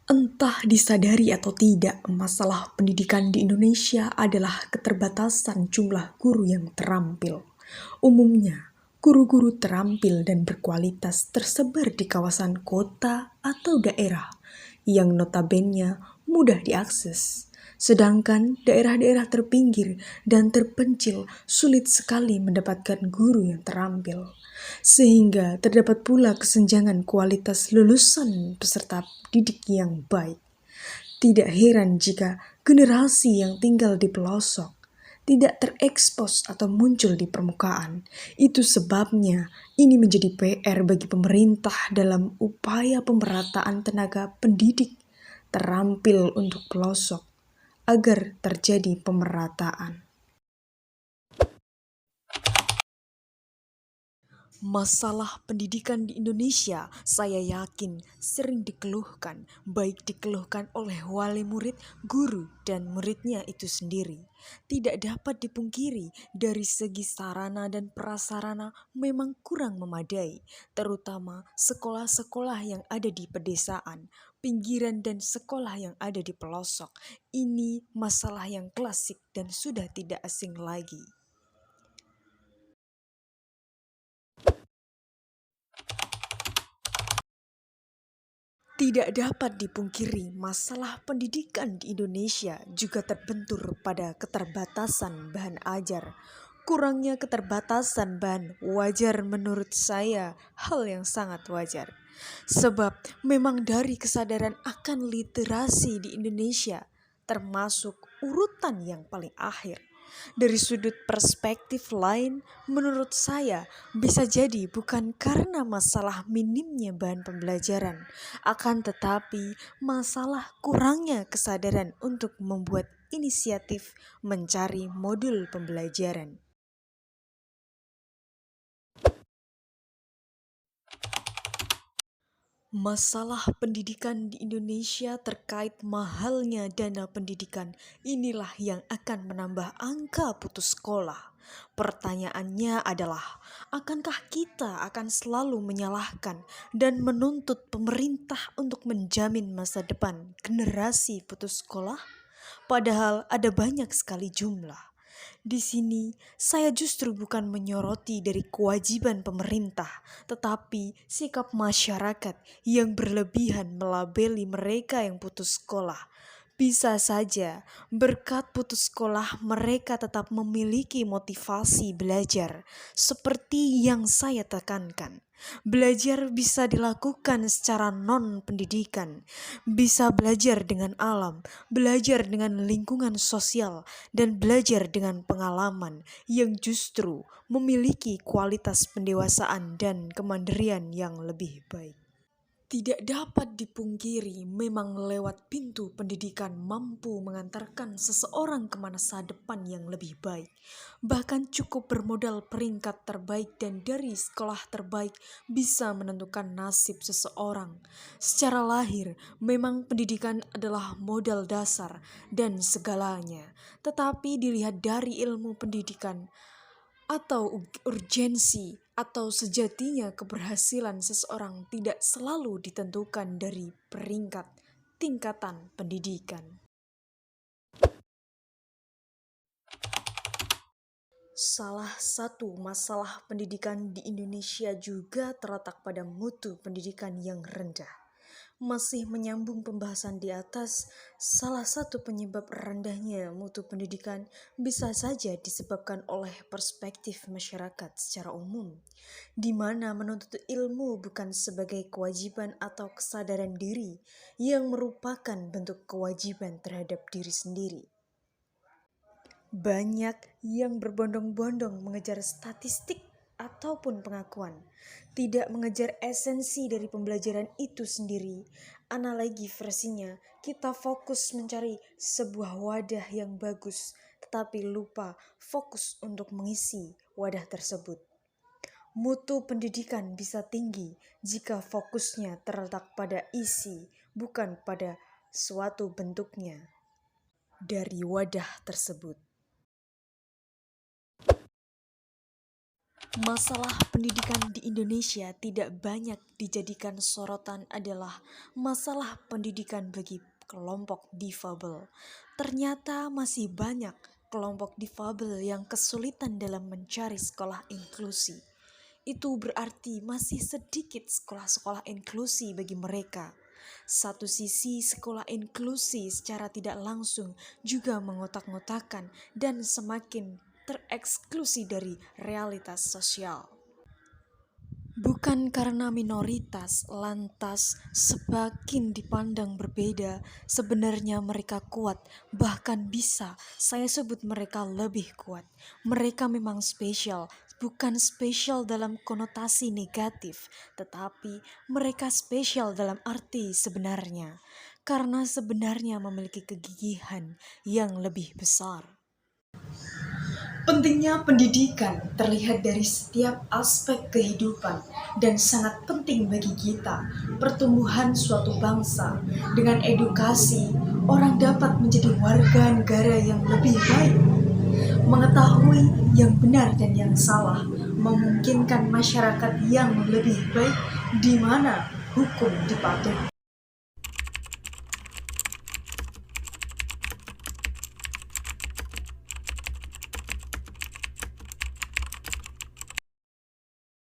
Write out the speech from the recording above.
Entah disadari atau tidak, masalah pendidikan di Indonesia adalah keterbatasan jumlah guru yang terampil. Umumnya, guru-guru terampil dan berkualitas tersebar di kawasan kota atau daerah yang notabene mudah diakses. Sedangkan daerah-daerah terpinggir dan terpencil sulit sekali mendapatkan guru yang terampil. Sehingga terdapat pula kesenjangan kualitas lulusan peserta didik yang baik. Tidak heran jika generasi yang tinggal di pelosok tidak terekspos atau muncul di permukaan. Itu sebabnya ini menjadi PR bagi pemerintah dalam upaya pemerataan tenaga pendidik terampil untuk pelosok agar terjadi pemerataan. Masalah pendidikan di Indonesia, saya yakin sering dikeluhkan, baik dikeluhkan oleh wali murid, guru, dan muridnya itu sendiri. Tidak dapat dipungkiri dari segi sarana dan prasarana memang kurang memadai, terutama sekolah-sekolah yang ada di pedesaan, pinggiran, dan sekolah yang ada di pelosok. Ini masalah yang klasik dan sudah tidak asing lagi. Tidak dapat dipungkiri, masalah pendidikan di Indonesia juga terbentur pada keterbatasan bahan ajar. Kurangnya keterbatasan bahan wajar menurut saya hal yang sangat wajar. Sebab memang dari kesadaran akan literasi di Indonesia termasuk urutan yang paling akhir. Dari sudut perspektif lain, menurut saya bisa jadi bukan karena masalah minimnya bahan pembelajaran, akan tetapi masalah kurangnya kesadaran untuk membuat inisiatif mencari modul pembelajaran. Masalah pendidikan di Indonesia terkait mahalnya dana pendidikan inilah yang akan menambah angka putus sekolah. Pertanyaannya adalah, akankah kita akan selalu menyalahkan dan menuntut pemerintah untuk menjamin masa depan generasi putus sekolah? Padahal ada banyak sekali jumlah. Di sini, saya justru bukan menyoroti dari kewajiban pemerintah, tetapi sikap masyarakat yang berlebihan melabeli mereka yang putus sekolah. Bisa saja, berkat putus sekolah mereka tetap memiliki motivasi belajar, seperti yang saya tekankan. Belajar bisa dilakukan secara non-pendidikan, bisa belajar dengan alam, belajar dengan lingkungan sosial, dan belajar dengan pengalaman yang justru memiliki kualitas pendewasaan dan kemandirian yang lebih baik. Tidak dapat dipungkiri, memang lewat pintu pendidikan mampu mengantarkan seseorang ke masa depan yang lebih baik. Bahkan cukup bermodal peringkat terbaik dan dari sekolah terbaik bisa menentukan nasib seseorang. Secara lahir, memang pendidikan adalah modal dasar dan segalanya. Tetapi dilihat dari ilmu pendidikan, atau urgensi atau sejatinya keberhasilan seseorang tidak selalu ditentukan dari peringkat tingkatan pendidikan. Salah satu masalah pendidikan di Indonesia juga terletak pada mutu pendidikan yang rendah. Masih menyambung pembahasan di atas, salah satu penyebab rendahnya mutu pendidikan bisa saja disebabkan oleh perspektif masyarakat secara umum, di mana menuntut ilmu bukan sebagai kewajiban atau kesadaran diri yang merupakan bentuk kewajiban terhadap diri sendiri. Banyak yang berbondong-bondong mengejar statistik ataupun pengakuan, tidak mengejar esensi dari pembelajaran itu sendiri. Analogi versinya, kita fokus mencari sebuah wadah yang bagus, tetapi lupa fokus untuk mengisi wadah tersebut. Mutu pendidikan bisa tinggi jika fokusnya terletak pada isi, bukan pada suatu bentuknya dari wadah tersebut. Masalah pendidikan di Indonesia tidak banyak dijadikan sorotan adalah masalah pendidikan bagi kelompok difabel. Ternyata masih banyak kelompok difabel yang kesulitan dalam mencari sekolah inklusi. Itu berarti masih sedikit sekolah-sekolah inklusi bagi mereka. Satu sisi, sekolah inklusi secara tidak langsung juga mengotak-ngotakan dan semakin tereksklusi dari realitas sosial. Bukan karena minoritas, lantas semakin dipandang berbeda, sebenarnya mereka kuat, bahkan bisa saya sebut mereka lebih kuat. Mereka memang spesial, bukan spesial dalam konotasi negatif, tetapi mereka spesial dalam arti sebenarnya, karena sebenarnya memiliki kegigihan yang lebih besar. Pentingnya pendidikan terlihat dari setiap aspek kehidupan dan sangat penting bagi kita, pertumbuhan suatu bangsa. Dengan edukasi, orang dapat menjadi warga negara yang lebih baik, mengetahui yang benar dan yang salah, memungkinkan masyarakat yang lebih baik di mana hukum dipatuhi.